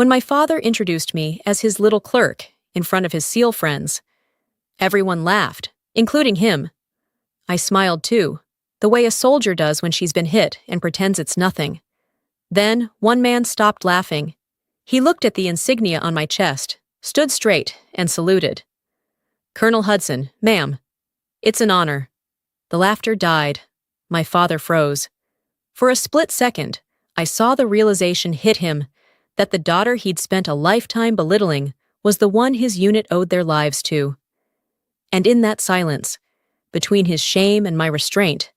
When my father introduced me as his little clerk in front of his SEAL friends, everyone laughed, including him. I smiled too, the way a soldier does when she's been hit and pretends it's nothing. Then, one man stopped laughing. He looked at the insignia on my chest, stood straight, and saluted. "Colonel Hudson, ma'am. It's an honor." The laughter died. My father froze. For a split second, I saw the realization hit him that the daughter he'd spent a lifetime belittling was the one his unit owed their lives to. And in that silence, between his shame and my restraint,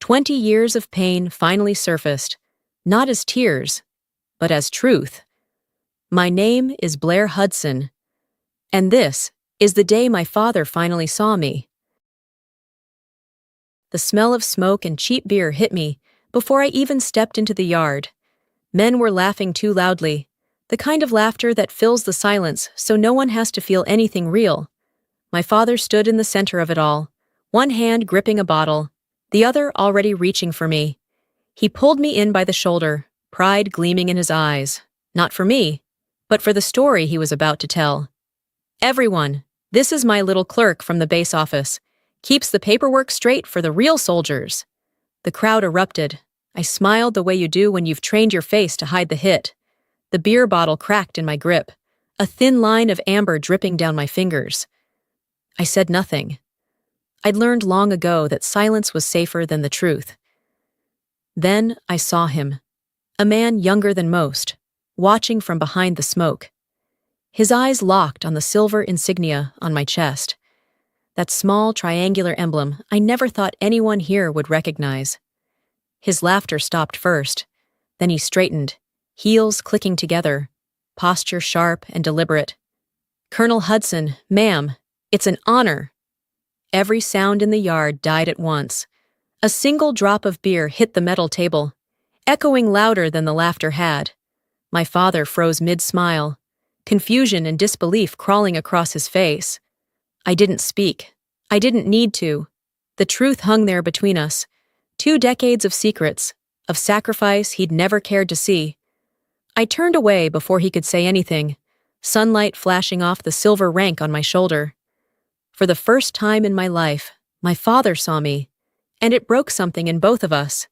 20 years of pain finally surfaced, not as tears, but as truth. My name is Blair Hudson, and this is the day my father finally saw me. The smell of smoke and cheap beer hit me before I even stepped into the yard. Men were laughing too loudly, the kind of laughter that fills the silence so no one has to feel anything real. My father stood in the center of it all, one hand gripping a bottle, the other already reaching for me. He pulled me in by the shoulder, pride gleaming in his eyes, not for me, but for the story he was about to tell. "Everyone, this is my little clerk from the base office. Keeps the paperwork straight for the real soldiers." The crowd erupted. I smiled the way you do when you've trained your face to hide the hit. The beer bottle cracked in my grip, a thin line of amber dripping down my fingers. I said nothing. I'd learned long ago that silence was safer than the truth. Then I saw him, a man younger than most, watching from behind the smoke. His eyes locked on the silver insignia on my chest, that small triangular emblem I never thought anyone here would recognize. His laughter stopped first, then he straightened, heels clicking together, posture sharp and deliberate. "Colonel Hudson, ma'am, it's an honor." Every sound in the yard died at once. A single drop of beer hit the metal table, echoing louder than the laughter had. My father froze mid-smile, confusion and disbelief crawling across his face. I didn't speak. I didn't need to. The truth hung there between us. 2 decades of secrets, of sacrifice he'd never cared to see. I turned away before he could say anything, sunlight flashing off the silver rank on my shoulder. For the first time in my life, my father saw me, and it broke something in both of us.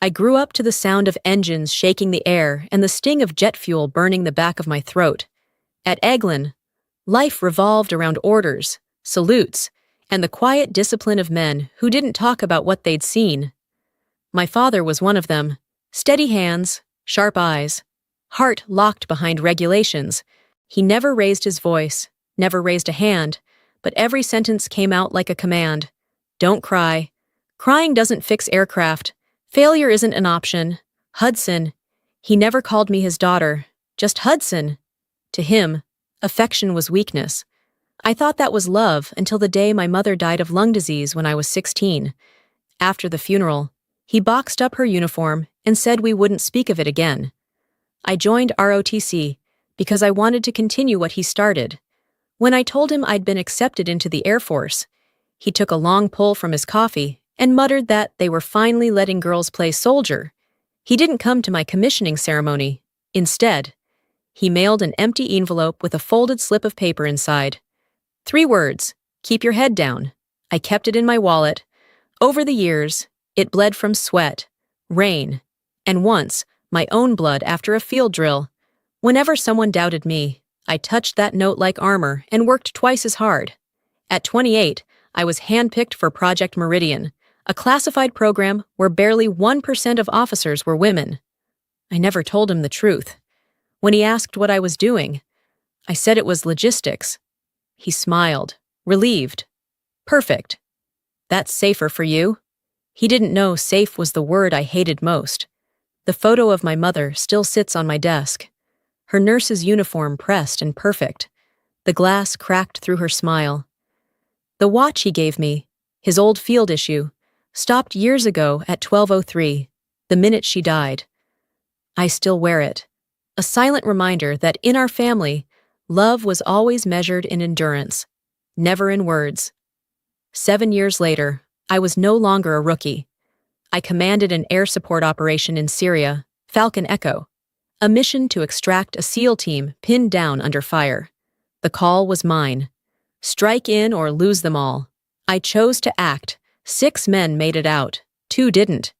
I grew up to the sound of engines shaking the air and the sting of jet fuel burning the back of my throat. At Eglin, life revolved around orders, salutes, and the quiet discipline of men who didn't talk about what they'd seen. My father was one of them. Steady hands, sharp eyes, heart locked behind regulations. He never raised his voice, never raised a hand, but every sentence came out like a command. "Don't cry. Crying doesn't fix aircraft. Failure isn't an option. Hudson." He never called me his daughter, just Hudson. To him, affection was weakness. I thought that was love until the day my mother died of lung disease when I was 16. After the funeral, he boxed up her uniform and said we wouldn't speak of it again. I joined ROTC because I wanted to continue what he started. When I told him I'd been accepted into the Air Force, he took a long pull from his coffee and muttered that they were finally letting girls play soldier. He didn't come to my commissioning ceremony. Instead, he mailed an empty envelope with a folded slip of paper inside. 3 words, "Keep your head down." I kept it in my wallet. Over the years, it bled from sweat, rain, and once, my own blood after a field drill. Whenever someone doubted me, I touched that note like armor and worked twice as hard. At 28, I was handpicked for Project Meridian, a classified program where barely 1% of officers were women. I never told him the truth. When he asked what I was doing, I said it was logistics. He smiled, relieved. "Perfect. That's safer for you." He didn't know safe was the word I hated most. The photo of my mother still sits on my desk. Her nurse's uniform pressed and perfect. The glass cracked through her smile. The watch he gave me, his old field issue, stopped years ago at 12:03, the minute she died. I still wear it, a silent reminder that in our family, love was always measured in endurance, never in words. 7 years later, I was no longer a rookie. I commanded an air support operation in Syria, Falcon Echo, A mission to extract a SEAL team pinned down under fire. The call was mine. Strike in or lose them all. I chose to act. 6 men made it out. 2 didn't.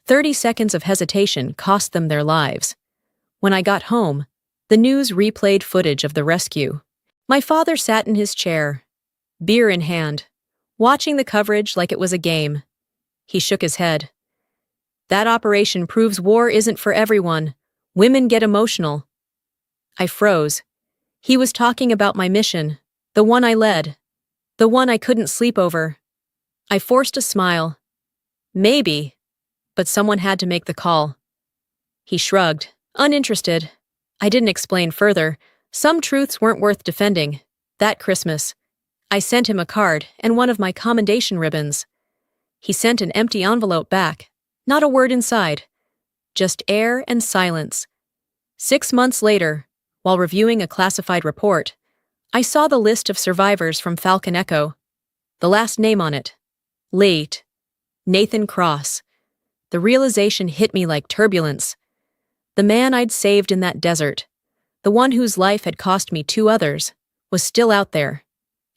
30 seconds of hesitation cost them their lives. When I got home, the news replayed footage of the rescue. My father sat in his chair, beer in hand, watching the coverage like it was a game. He shook his head. That operation proves war isn't for everyone. Women get emotional. I froze. He was talking about my mission, the one I led, the one I couldn't sleep over. I forced a smile. Maybe, but someone had to make the call. He shrugged, uninterested. I didn't explain further. Some truths weren't worth defending. That Christmas, I sent him a card and one of my commendation ribbons. He sent an empty envelope back, not a word inside, just air and silence. 6 months later, while reviewing a classified report, I saw the list of survivors from Falcon Echo. The last name on it, late, Nathan Cross. The realization hit me like turbulence. The man I'd saved in that desert, the one whose life had cost me 2 others, was still out there.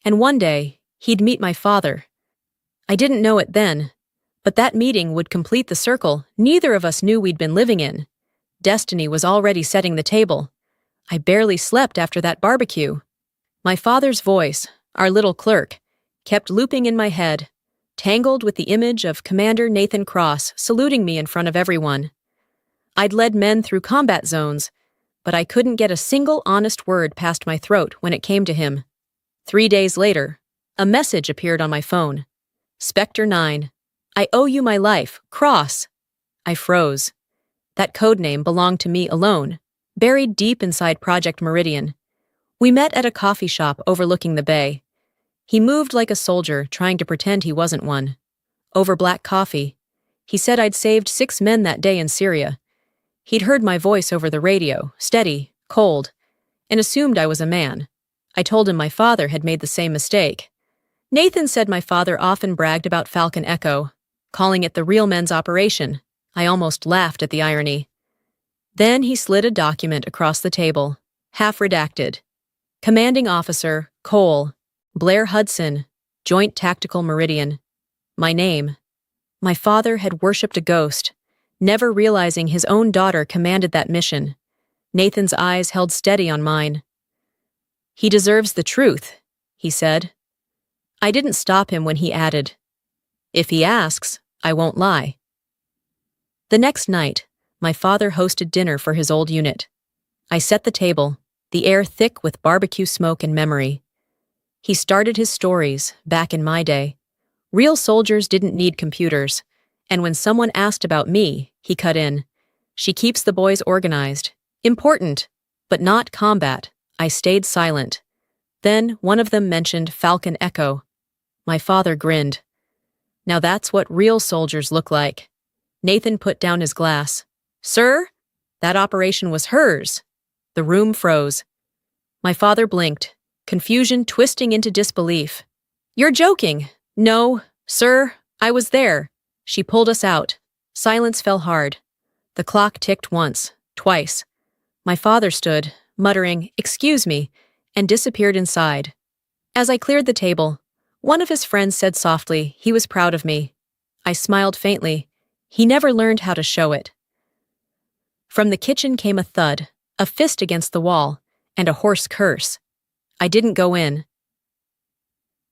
And one day, he'd meet my father. I didn't know it then, but that meeting would complete the circle neither of us knew we'd been living in. Destiny was already setting the table. I barely slept after that barbecue. My father's voice, our little clerk, kept looping in my head, tangled with the image of Commander Nathan Cross saluting me in front of everyone. I'd led men through combat zones, but I couldn't get a single honest word past my throat when it came to him. 3 days later, a message appeared on my phone. Spectre 9. I owe you my life, Cross. I froze. That codename belonged to me alone, buried deep inside Project Meridian. We met at a coffee shop overlooking the bay. He moved like a soldier, trying to pretend he wasn't one. Over black coffee, he said I'd saved 6 men that day in Syria. He'd heard my voice over the radio, steady, cold, and assumed I was a man. I told him my father had made the same mistake. Nathan said my father often bragged about Falcon Echo, calling it the real men's operation. I almost laughed at the irony. Then he slid a document across the table, half redacted. Commanding Officer, Cole, Blair Hudson, Joint Tactical Meridian. My name. My father had worshipped a ghost, never realizing his own daughter commanded that mission. Nathan's eyes held steady on mine. He deserves the truth, he said. I didn't stop him when he added, if he asks, I won't lie. The next night, my father hosted dinner for his old unit. I set the table, the air thick with barbecue smoke and memory. He started his stories, back in my day. Real soldiers didn't need computers, and when someone asked about me, he cut in. She keeps the boys organized. Important, but not combat. I stayed silent. Then one of them mentioned Falcon Echo. My father grinned. Now that's what real soldiers look like. Nathan put down his glass. Sir, that operation was hers. The room froze. My father blinked, confusion twisting into disbelief. You're joking. No, sir, I was there. She pulled us out. Silence fell hard. The clock ticked once, twice. My father stood, muttering, "Excuse me," and disappeared inside. As I cleared the table, one of his friends said softly he was proud of me. I smiled faintly. He never learned how to show it. From the kitchen came a thud, a fist against the wall, and a hoarse curse. I didn't go in.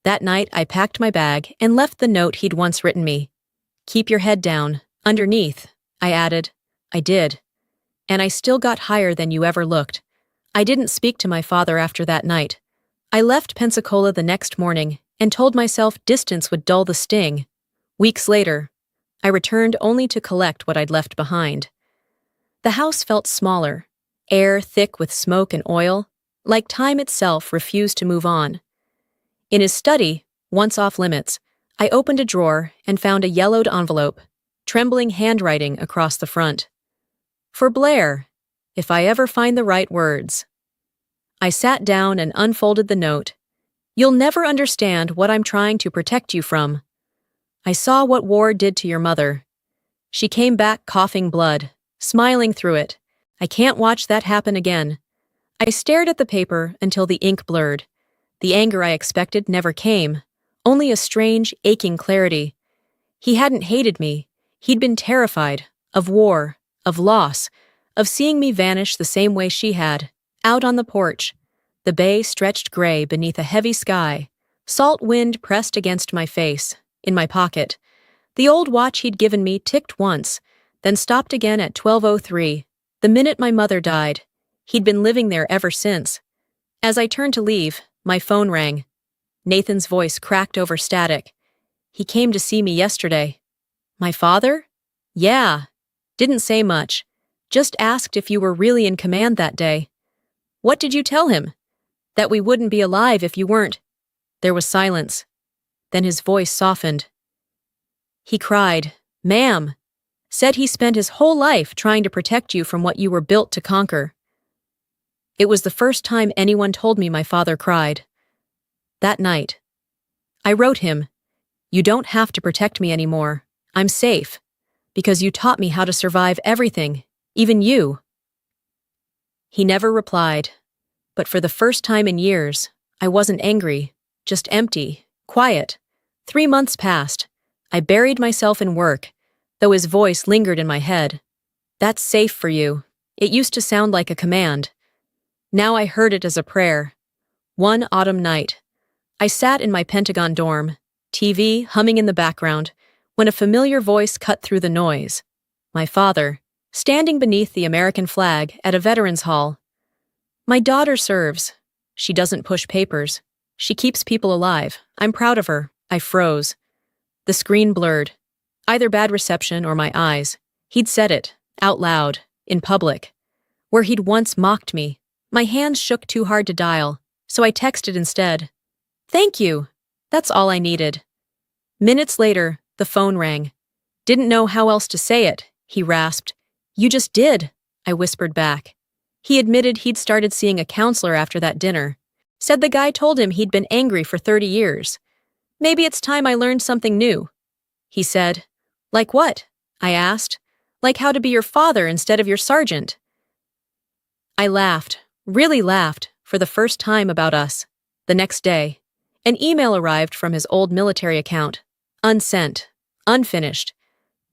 That night, I packed my bag and left the note he'd once written me. Keep your head down. Underneath, I added. I did. And I still got higher than you ever looked. I didn't speak to my father after that night. I left Pensacola the next morning and told myself distance would dull the sting. Weeks later, I returned only to collect what I'd left behind. The house felt smaller, air thick with smoke and oil, like time itself refused to move on. In his study, once off limits, I opened a drawer and found a yellowed envelope, trembling handwriting across the front. For Blair, if I ever find the right words. I sat down and unfolded the note. You'll never understand what I'm trying to protect you from. I saw what war did to your mother. She came back coughing blood, smiling through it. I can't watch that happen again. I stared at the paper until the ink blurred. The anger I expected never came, only a strange, aching clarity. He hadn't hated me. He'd been terrified, of war, of loss, of seeing me vanish the same way she had, out on the porch. The bay stretched gray beneath a heavy sky. Salt wind pressed against my face, in my pocket. The old watch he'd given me ticked once, then stopped again at 12:03, the minute my mother died. He'd been living there ever since. As I turned to leave, my phone rang. Nathan's voice cracked over static. He came to see me yesterday. My father? Yeah. Didn't say much. Just asked if you were really in command that day. What did you tell him? That we wouldn't be alive if you weren't. There was silence. Then his voice softened. He cried, "Ma'am." Said he spent his whole life trying to protect you from what you were built to conquer. It was the first time anyone told me my father cried. That night, I wrote him, "You don't have to protect me anymore. I'm safe. Because you taught me how to survive everything, even you." He never replied, but for the first time in years, I wasn't angry, just empty, quiet. 3 months passed. I buried myself in work, though his voice lingered in my head. "That's safe for you." It used to sound like a command. Now I heard it as a prayer. One autumn night, I sat in my Pentagon dorm, TV humming in the background, when a familiar voice cut through the noise. My father, standing beneath the American flag at a veterans hall. "My daughter serves. She doesn't push papers. She keeps people alive. I'm proud of her." I froze. The screen blurred. Either bad reception or my eyes. He'd said it, out loud, in public. Where he'd once mocked me. My hands shook too hard to dial, so I texted instead. "Thank you." That's all I needed. Minutes later, the phone rang. "Didn't know how else to say it," he rasped. "You just did," I whispered back. He admitted he'd started seeing a counselor after that dinner. Said the guy told him he'd been angry for 30 years. "Maybe it's time I learned something new." He said. "Like what?" I asked. "Like how to be your father instead of your sergeant." I laughed, really laughed, for the first time about us. The next day, an email arrived from his old military account. Unsent. Unfinished.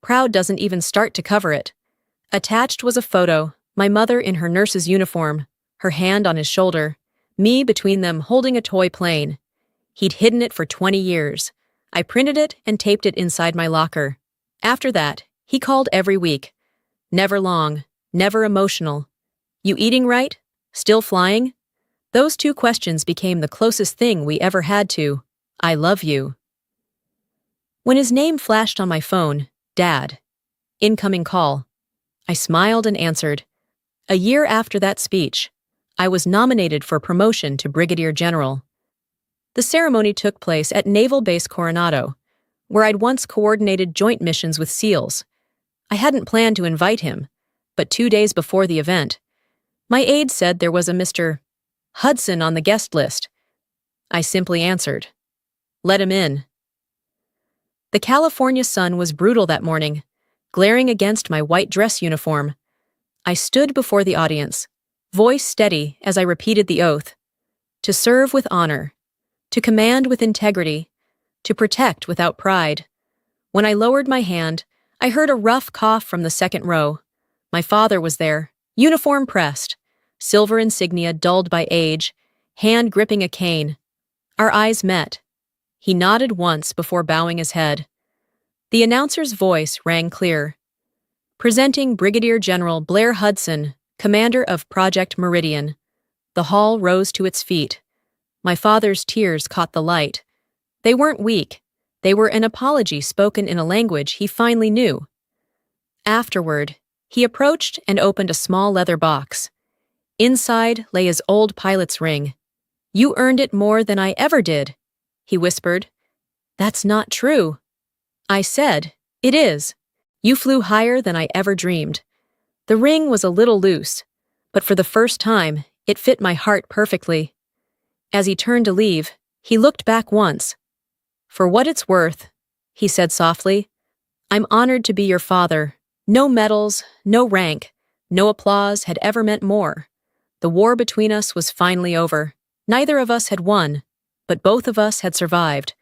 Proud doesn't even start to cover it. Attached was a photo, my mother in her nurse's uniform, her hand on his shoulder, me between them holding a toy plane. He'd hidden it for 20 years. I printed it and taped it inside my locker. After that, he called every week. Never long, never emotional. "You eating right? Still flying?" Those 2 questions became the closest thing we ever had to, "I love you." When his name flashed on my phone, Dad. Incoming call. I smiled and answered. A year after that speech, I was nominated for promotion to Brigadier General. The ceremony took place at Naval Base Coronado, where I'd once coordinated joint missions with SEALs. I hadn't planned to invite him, but 2 days before the event, my aide said there was a Mr. Hudson on the guest list. I simply answered, "Let him in." The California sun was brutal that morning, glaring against my white dress uniform. I stood before the audience, voice steady as I repeated the oath. To serve with honor, to command with integrity, to protect without pride. When I lowered my hand, I heard a rough cough from the second row. My father was there, uniform pressed, silver insignia dulled by age, hand gripping a cane. Our eyes met. He nodded once before bowing his head. The announcer's voice rang clear. Presenting Brigadier General Blair Hudson, commander of Project Meridian. The hall rose to its feet. My father's tears caught the light. They weren't weak. They were an apology spoken in a language he finally knew. Afterward, he approached and opened a small leather box. Inside lay his old pilot's ring. "You earned it more than I ever did," he whispered. "That's not true." I said, "It is. You flew higher than I ever dreamed." The ring was a little loose, but for the first time, it fit my heart perfectly. As he turned to leave, he looked back once. "For what it's worth," he said softly, "I'm honored to be your father. No medals, no rank, No applause had ever meant more. The war between us was finally over. Neither of us had won, but both of us had survived.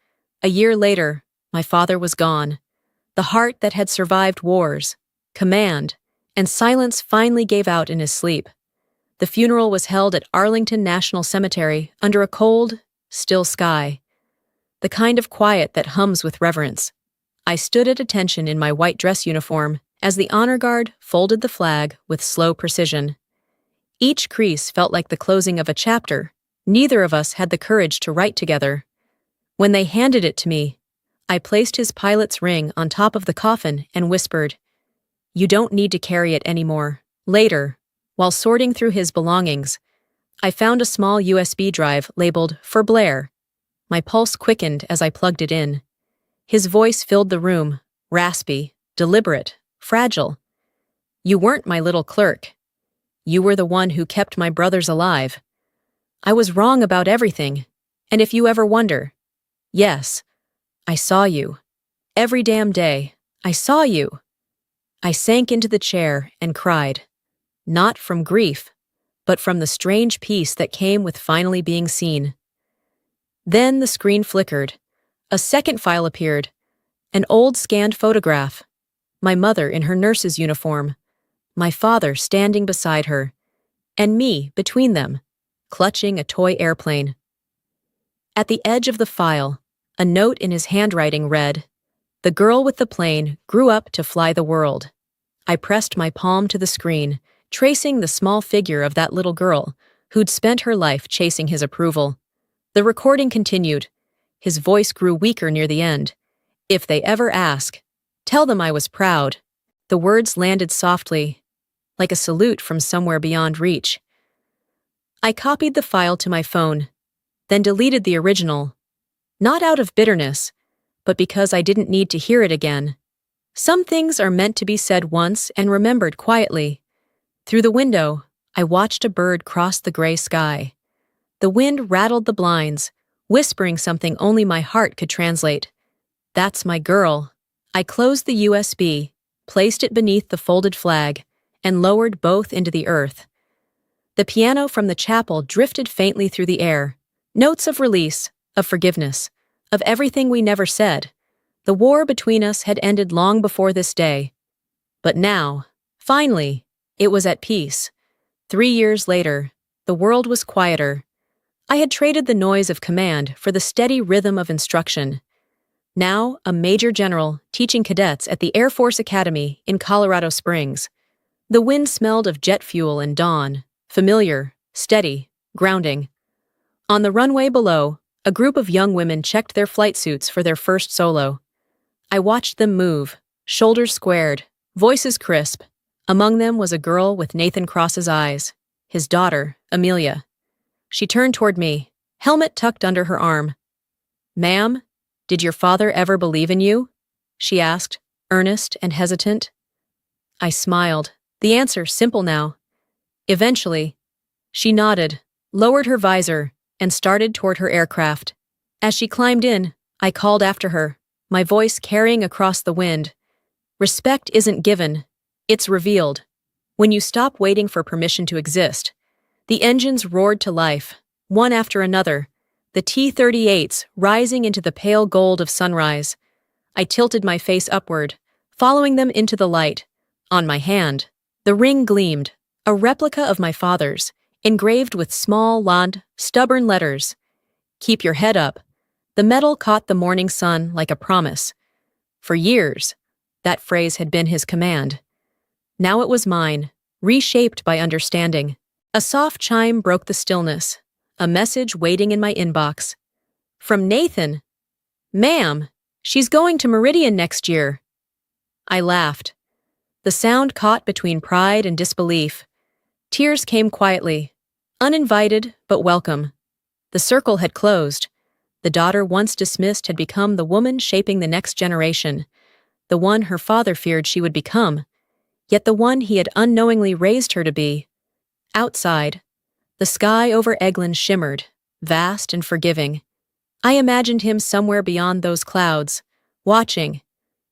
A year later, my father was gone. The heart that had survived wars, command, and silence finally gave out in his sleep. The funeral was held at Arlington National Cemetery under a cold, still sky. The kind of quiet that hums with reverence. I stood at attention in my white dress uniform as the honor guard folded the flag with slow precision. Each crease felt like the closing of a chapter. Neither of us had the courage to write together. When they handed it to me, I placed his pilot's ring on top of the coffin and whispered, "You don't need to carry it anymore." Later, while sorting through his belongings, I found a small USB drive labeled "For Blair." My pulse quickened as I plugged it in. His voice filled the room, raspy, deliberate, fragile. "You weren't my little clerk. You were the one who kept my brothers alive. I was wrong about everything, and if you ever wonder, yes, I saw you. Every damn day, I saw you." I sank into the chair and cried, not from grief, but from the strange peace that came with finally being seen. Then the screen flickered. A second file appeared, an old scanned photograph. My mother in her nurse's uniform, my father standing beside her, and me between them, clutching a toy airplane. At the edge of the file, a note in his handwriting read, "The girl with the plane grew up to fly the world." I pressed my palm to the screen, tracing the small figure of that little girl who'd spent her life chasing his approval. The recording continued. His voice grew weaker near the end. "If they ever ask, tell them I was proud." The words landed softly, like a salute from somewhere beyond reach. I copied the file to my phone, then deleted the original, not out of bitterness, but because I didn't need to hear it again. Some things are meant to be said once and remembered quietly. Through the window, I watched a bird cross the gray sky. The wind rattled the blinds, whispering something only my heart could translate. "That's my girl." I closed the USB, placed it beneath the folded flag, and lowered both into the earth. The piano from the chapel drifted faintly through the air, notes of release, of forgiveness, of everything we never said. The war between us had ended long before this day. But now, finally, it was at peace. 3 years later, the world was quieter. I had traded the noise of command for the steady rhythm of instruction. Now, a major general teaching cadets at the Air Force Academy in Colorado Springs. The wind smelled of jet fuel and dawn, familiar, steady, grounding. On the runway below, a group of young women checked their flight suits for their first solo. I watched them move, shoulders squared, voices crisp. Among them was a girl with Nathan Cross's eyes, his daughter, Amelia. She turned toward me, helmet tucked under her arm. "Ma'am, did your father ever believe in you?" she asked, earnest and hesitant. I smiled, the answer simple now. "Eventually." She nodded, lowered her visor, and started toward her aircraft. As she climbed in, I called after her, my voice carrying across the wind. "Respect isn't given, it's revealed. When you stop waiting for permission to exist." The engines roared to life, one after another, the T-38s rising into the pale gold of sunrise. I tilted my face upward, following them into the light. On my hand, the ring gleamed, a replica of my father's, engraved with small, stubborn letters. "Keep your head up." The metal caught the morning sun like a promise. For years, that phrase had been his command. Now it was mine, reshaped by understanding. A soft chime broke the stillness, a message waiting in my inbox. From Nathan. "Ma'am, she's going to Meridian next year." I laughed. The sound caught between pride and disbelief. Tears came quietly, uninvited but welcome. The circle had closed. The daughter once dismissed had become the woman shaping the next generation, the one her father feared she would become, yet the one he had unknowingly raised her to be. Outside, the sky over Eglin shimmered, vast and forgiving. I imagined him somewhere beyond those clouds, watching,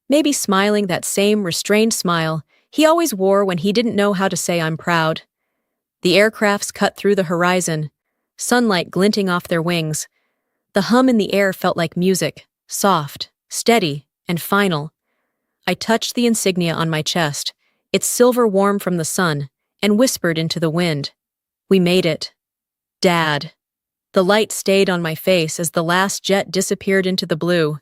maybe smiling that same restrained smile he always wore when he didn't know how to say I'm proud. The aircrafts cut through the horizon, sunlight glinting off their wings. The hum in the air felt like music, soft, steady, and final. I touched the insignia on my chest, its silver warm from the sun, and whispered into the wind. We made it. Dad. The light stayed on my face as the last jet disappeared into the blue.